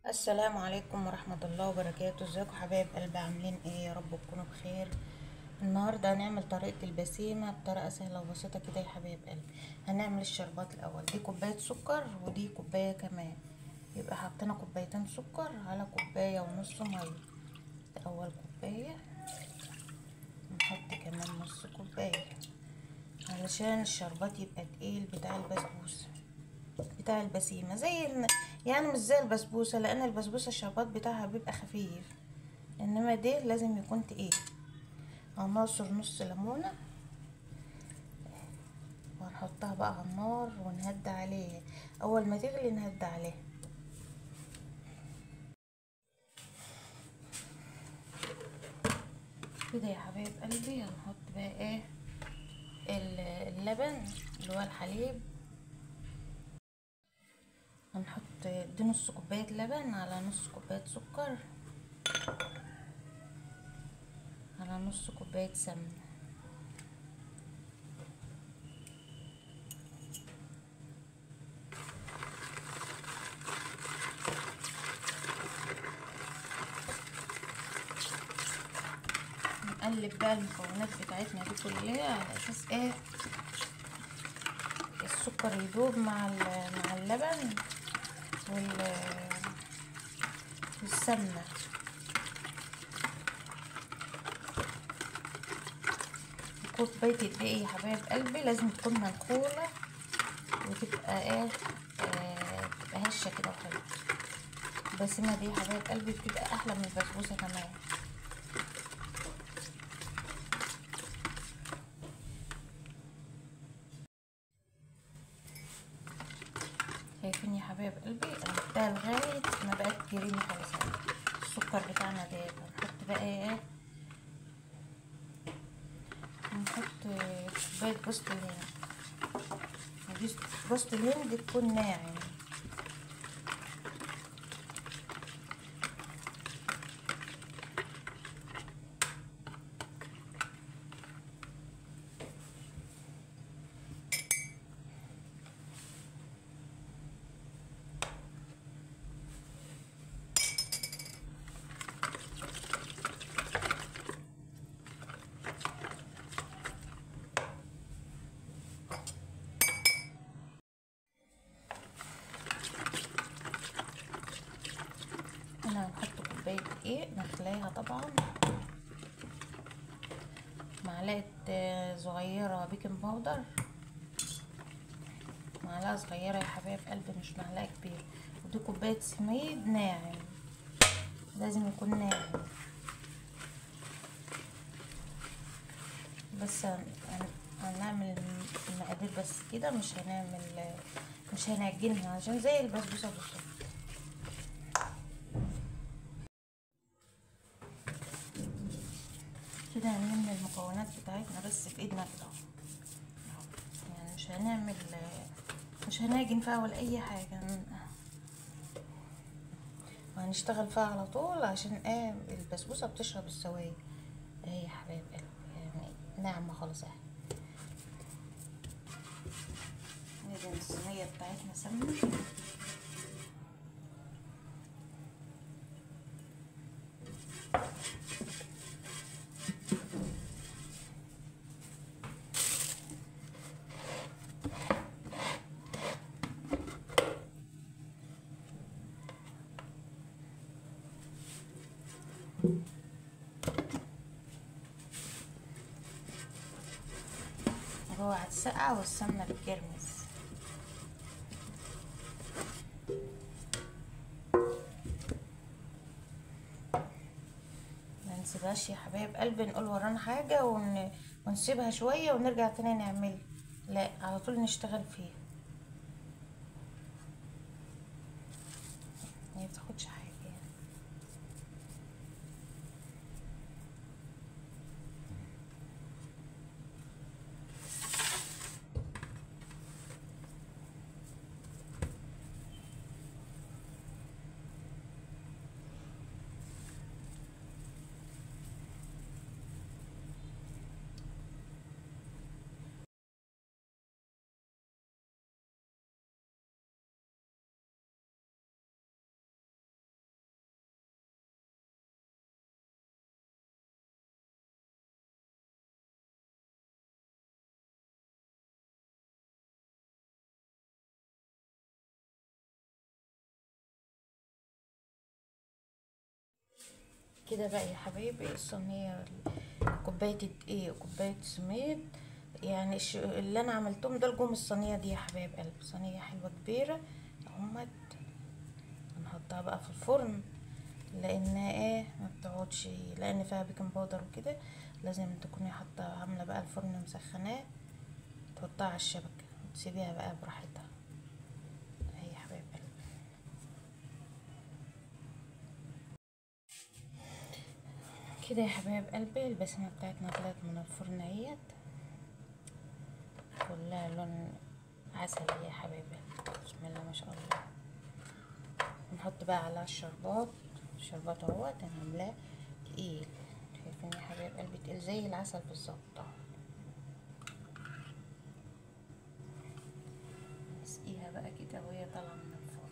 السلام عليكم ورحمة الله وبركاته. ازيكم حبايب قلبي؟ عاملين ايه؟ يا رب تكونوا بخير. النهاردة هنعمل طريقة البسيمة بطريقة سهلة وبسيطة كده يا حبايب قلبي. هنعمل الشربات الأول، دي كوباية سكر ودي كوباية كمان، يبقى حطينا كوبايتين سكر على كوباية ونص مية. أول كوباية، نحط كمان نص كوباية علشان الشربات يبقى تقيل بتاع البسبوسة، بتاع البسيمة يعني مش زي البسبوسة، لأن البسبوسة الشربات بتاعها بيبقى خفيف، انما ده لازم يكون تقيل. هنعصر نص ليمونه وهنحطها بقى على النار ونهدى عليها، اول ما تغلي نهدى عليها كده يا حبايب قلبي. هنحط بقى ايه اللبن اللي هو الحليب. هنحط دي نص كوبايه لبن على نص كوبايه سكر على نص كوبايه سمنه. نقلب بقى المكونات بتاعتنا دي كلها على اساس ايه السكر يدوب مع اللبن والسمنه. كوباية الدقيق يا حبايب قلبي لازم تكون منخولة وتبقى ايه تبقى هشة كده وحلوة. البسمة دي يا حبايب قلبي بتبقى احلى من البسبوسة كمان. شايفين يا حبايب قلبي قلبتها لغاية ما بقت كريمي خالص. السكر بتاعنا ده هنحط بقى ايه، هنحط كوباية جوز الهند. جوز الهند تكون ناعم. هنا هنحط كوباية دقيق نخلاها طبعا، معلقة صغيرة بيكنج باودر، معلقة صغيرة يا حبايب قلبي مش معلقة كبيرة. ودي كوباية سميد ناعم، لازم يكون ناعم. بس هنعمل المقادير بس كده، مش هنعجنها عشان زي البسبوسة بالظبط. كده هنلم المكونات بتاعتنا بس بايدنا كده اهو، يعني مش هنعجن فيها ولا اي حاجة، وهنشتغل فيها على طول عشان ايه البسبوسة بتشرب السوائل اهي يا حبايب قلبي، يعني ناعمة خالص اهي. ندهن الصينية بتاعتنا سمنة جوه هتسقع والسمنة بتجرمز. ما نسيبهاش يا حبايب قلبي نقول ورانا حاجة ونسيبها شوية ونرجع تاني نعملها، لا على طول نشتغل فيها، ما بتاخدش حاجة. كده بقى يا حبايبي الصينيه، كوبايه دقيق وكوبايه سميد، يعني اللي انا عملتهم دول جم الصينيه دي يا حبايب قلب. صينيه حلوه كبيره اهمت. هنحطها بقى في الفرن، لان ما بتقعدش، لان فيها بيكنج باودر وكده. لازم تكوني حاطه عامله بقى الفرن مسخناه، تحطها على الشبكه وتسيبيها بقى براحتها. اهي يا حبايب قلبي. كده يا حبايب قلبي البسمه بتاعتنا طلعت من الفرن اهيت، كلها لون عسلي يا حبايبي. بسم الله ما شاء الله. نحط بقى على الشربات اهوت. انا عاملاه تقيل، شايفين يا حبايب قلبي؟ تقيل زي العسل بالظبط اهو. نسقيها بقى كده وهي طالعه من الفرن.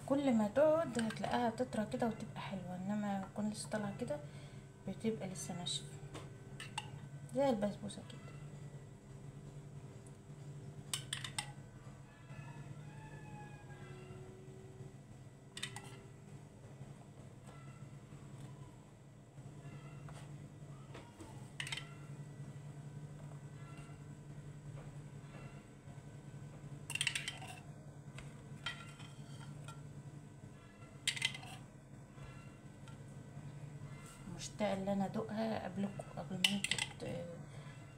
كل ما تقعد هتلاقيها تطرى كده وتبقى حلوه، انما تكون لسه طالعه كده بتبقى لسه ناشفه زي البسبوسه كده. مشتاقه ان انا ادوقها قبلكم، قبل ما انتوا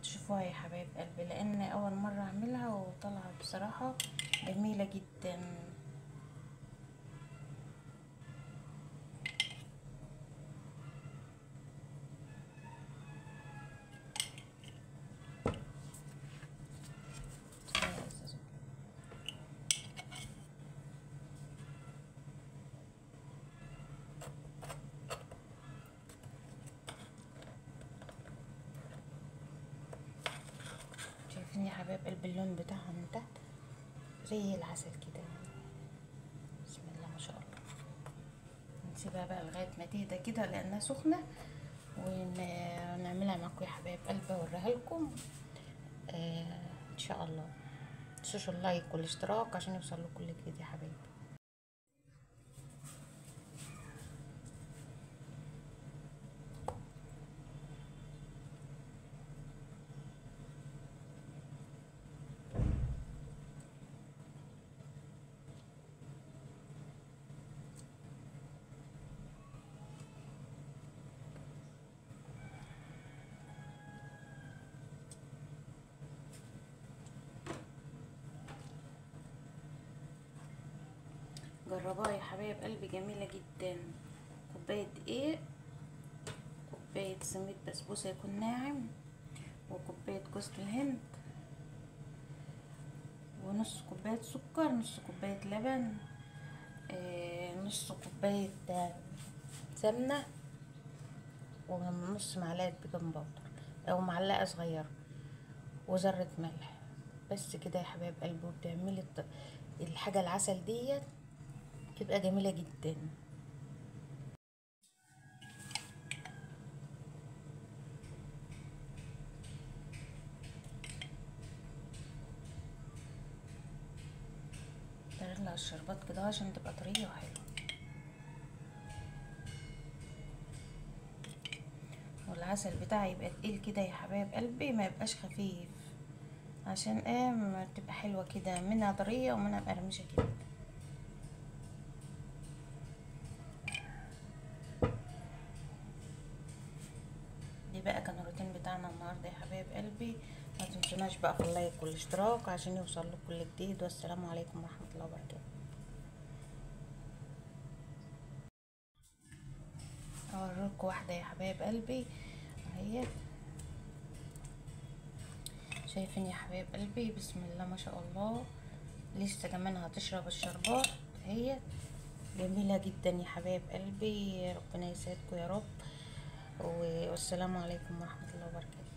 تشوفوها يا حبايب قلبي، لان اول مره اعملها وطلعت بصراحه جميله جدا. شايفين يا حبايب قلبي اللون بتاعها من تحت زي العسل كده. بسم الله ما شاء الله. نسيبها بقى لغايه ما تهدى كده لانها سخنه، ونعملها معاكم يا حبايب قلبي اوريها لكم ان شاء الله. متنسوش اللايك والاشتراك عشان يوصل لكم كل جديد يا حبايبي. جربوها يا حبايب قلبي، جميله جدا. كوبايه دقيق، كوبايه سميد بسبوسه يكون ناعم، وكوبايه جوز الهند، ونص كوبايه سكر، نص كوبايه لبن، نص كوبايه سمنه، ونص معلقه بيكنج باودر او معلقه صغيره، وذره ملح. بس كده يا حبايب قلبي، وبتعملي الحاجه العسل ديت تبقى جميله جدا. تغلى الشربات كده عشان تبقى طريه وحلوه، والعسل بتاعي يبقى تقيل كده يا حبايب قلبي، ما يبقاش خفيف، عشان ما تبقى حلوه كده، منها طريه ومنها مقرمشه كده. دي بقى كان الروتين بتاعنا النهارده يا حبايب قلبي. ما تنسوناش بقى في اللايك والاشتراك عشان يوصل لكم كل جديد، والسلام عليكم ورحمه الله وبركاته. اوريكم واحده يا حبايب قلبي اهي. شايفين يا حبايب قلبي؟ بسم الله ما شاء الله، لسه كمان هتشرب الشربات. هي جميله جدا يا حبايب قلبي، ربنا يسعدكم يا رب، والسلام عليكم ورحمه الله وبركاته.